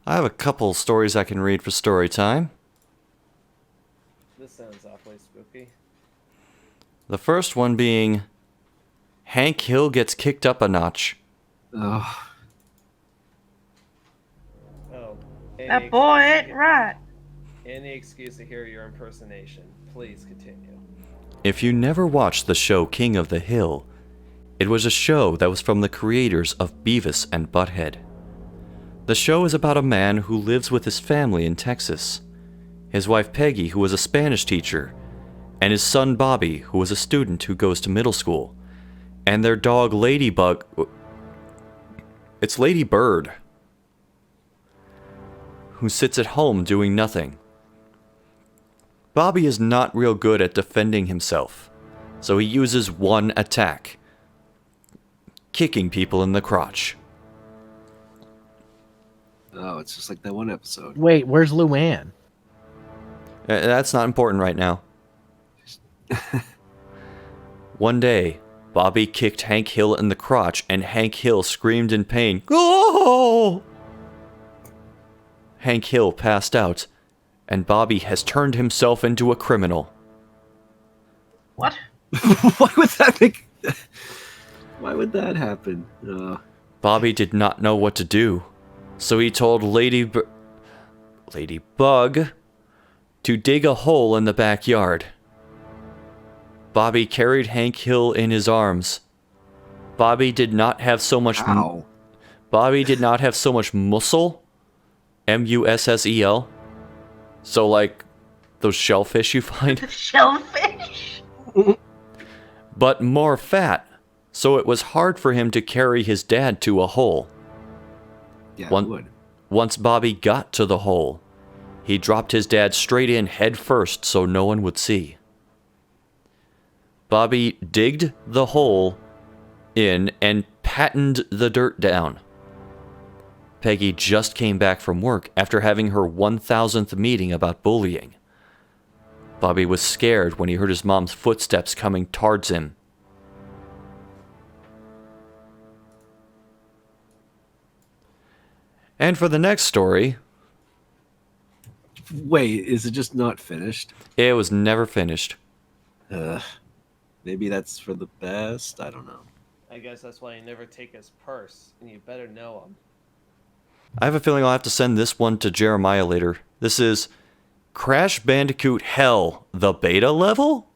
I have a couple stories I can read for story time. This sounds awfully spooky. The first one being Hank Hill gets kicked up a notch. Oh, Oh, That boy ain't right. any excuse to hear your impersonation. Please continue. If you never watched the show King of the Hill, it was a show that was from the creators of Beavis and Butthead. The show is about a man who lives with his family in Texas, his wife Peggy, who was a Spanish teacher, and his son Bobby, who was a student who goes to middle school, and their dog Ladybug. It's Lady Bird, who sits at home doing nothing. Bobby is not real good at defending himself, so he uses one attack: kicking people in the crotch. oh, it's just like that one episode. Wait, where's Luann? That's not important right now. One day, Bobby kicked Hank Hill in the crotch, and Hank Hill screamed in pain. Oh! Hank Hill passed out, and Bobby has turned himself into a criminal. What? Why would that make? Why would that happen? Bobby did not know what to do, so he told Ladybug to dig a hole in the backyard. Bobby carried Hank Hill in his arms. Bobby did not have so much. Ow. Bobby did not have so much muscle, M-U-S-S-E-L. So like those shellfish you find, Shellfish? but more fat. So it was hard for him to carry his dad to a hole. Yeah, One- it would. Once Bobby got to the hole, he dropped his dad straight in head first so no one would see. Bobby digged the hole in and patted the dirt down. Peggy just came back from work after having her 1000th meeting about bullying. Bobby was scared when he heard his mom's footsteps coming towards him. And for the next story, Wait, is it just not finished? it was never finished. Maybe that's for the best. I don't know. I guess that's why you never take his purse, and you better know him. I have a feeling I'll have to send this one to Jeremiah later. This is Crash Bandicoot Hell, the beta level?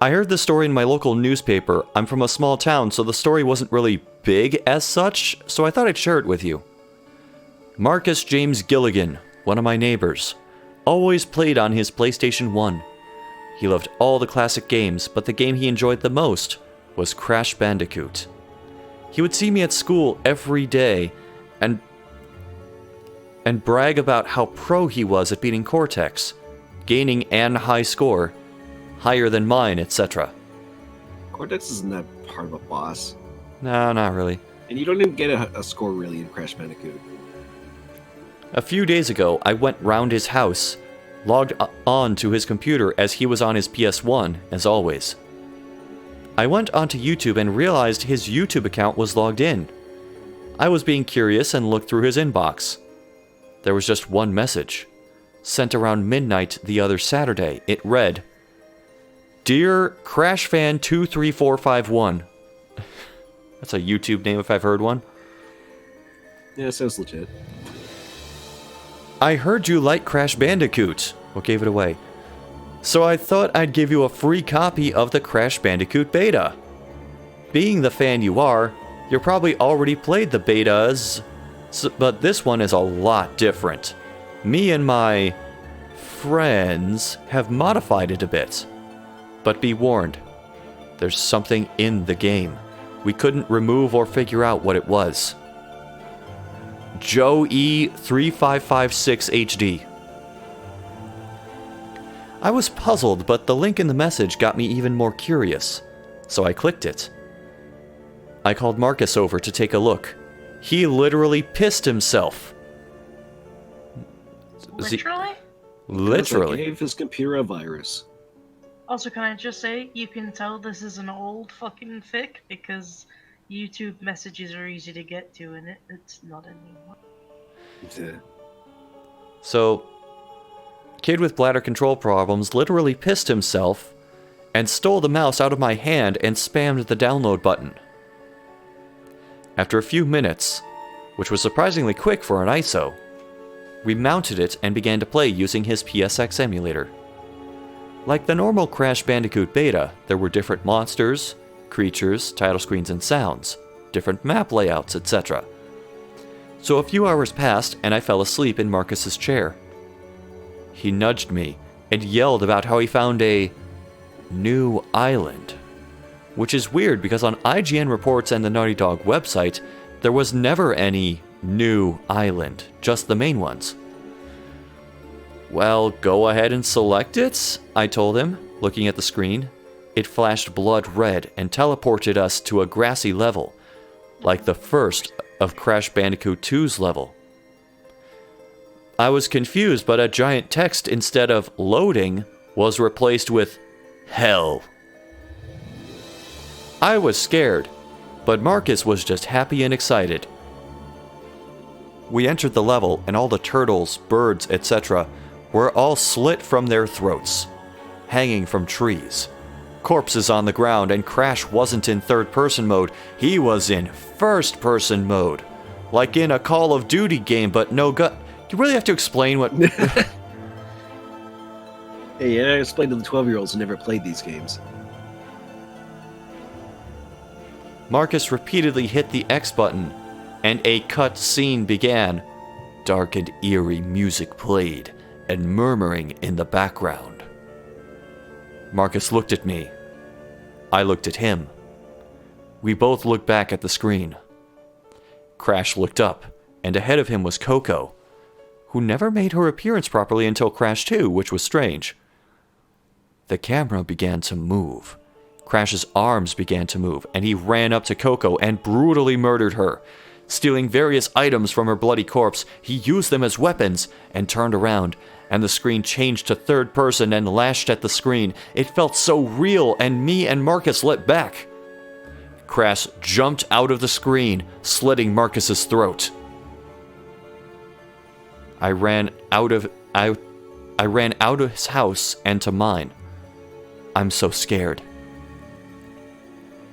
I heard this story in my local newspaper. I'm from a small town, so the story wasn't really big as such, so I thought I'd share it with you. Marcus James Gilligan, one of my neighbors, always played on his PlayStation 1. He loved all the classic games, but the game he enjoyed the most was Crash Bandicoot. He would see me at school every day and brag about how pro he was at beating Cortex, gaining an high score, higher than mine, etc. Cortex isn't that part of a boss. No, not really. And you don't even get a score really in Crash Bandicoot. A few days ago, I went round his house, logged on to his computer as he was on his PS1, as always. I went onto YouTube and realized his YouTube account was logged in. I was being curious and looked through his inbox. There was just one message, sent around midnight the other Saturday. It read, "Dear Crash Fan 23451." That's a YouTube name if I've heard one. Yeah, sounds legit. I heard you like Crash Bandicoot. What gave it away? So I thought I'd give you a free copy of the Crash Bandicoot beta. Being the fan you are, you're probably already played the betas, but this one is a lot different. Me and my friends have modified it a bit. But be warned, there's something in the game. We couldn't remove or figure out what it was. Joe E3556HD. I was puzzled, but the link in the message got me even more curious, so I clicked it. I called Marcus over to take a look. He literally pissed himself. Literally? Literally. Gave his computer a virus. Also, can I just say, you can tell this is an old fucking fic because YouTube messages are easy to get to, and it's not anymore. Yeah. So, kid with bladder control problems literally pissed himself and stole the mouse out of my hand and spammed the download button. After a few minutes, which was surprisingly quick for an ISO, we mounted it and began to play using his PSX emulator. Like the normal Crash Bandicoot beta, there were different monsters, creatures, title screens, and sounds, different map layouts, etc. So a few hours passed and I fell asleep in Marcus's chair. He nudged me and yelled about how he found a new island, which is weird because on IGN reports and the Naughty Dog website, there was never any new island, just the main ones. Well, go ahead and select it, I told him, looking at the screen. It flashed blood red and teleported us to a grassy level, like the first of Crash Bandicoot 2's level. I was confused, but a giant text instead of loading was replaced with hell. I was scared, but Marcus was just happy and excited. We entered the level, and all the turtles, birds, etc. were all slit from their throats, hanging from trees. Corpses on the ground, and Crash wasn't in third-person mode, he was in first-person mode. Like in a Call of Duty game, but no gun. You really have to explain what... Hey, and I explained to the 12-year-olds who never played these games. Marcus repeatedly hit the X button, and a cut scene began. Dark and eerie music played, and murmuring in the background. Marcus looked at me. I looked at him. We both looked back at the screen. Crash looked up, and ahead of him was Coco, who never made her appearance properly until Crash 2, which was strange. The camera began to move. Crash's arms began to move, and he ran up to Coco and brutally murdered her. Stealing various items from her bloody corpse, he used them as weapons and turned around, and the screen changed to third person and lashed at the screen. It felt so real, and me and Marcus leapt back. Crash jumped out of the screen, slitting Marcus's throat. I ran out of his house and to mine. I'm so scared.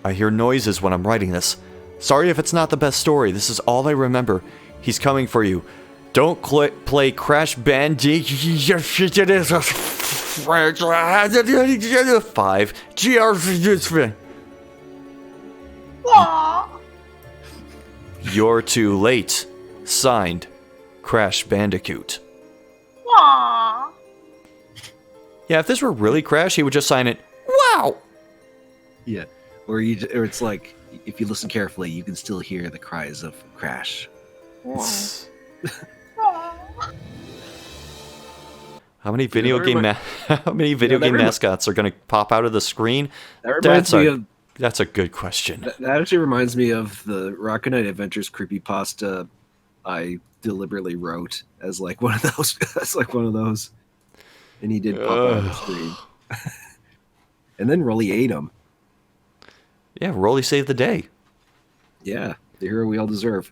I hear noises when I'm writing this. Sorry if it's not the best story. This is all I remember. He's coming for you. Don't play Crash Bandicoot 5. Aww. You're too late. Signed, Crash Bandicoot. Aww. Yeah, if this were really Crash, he would just sign it. Wow! Yeah. Or it's like, if you listen carefully, you can still hear the cries of Crash. Aww. How many video game mascots are going to pop out of the screen? That's a good question. That actually reminds me of the Rocket Knight Adventures Creepypasta I deliberately wrote as like one of those. And he did pop out of the screen. And then Rolly ate him. Yeah, Rolly saved the day. Yeah, the hero we all deserve.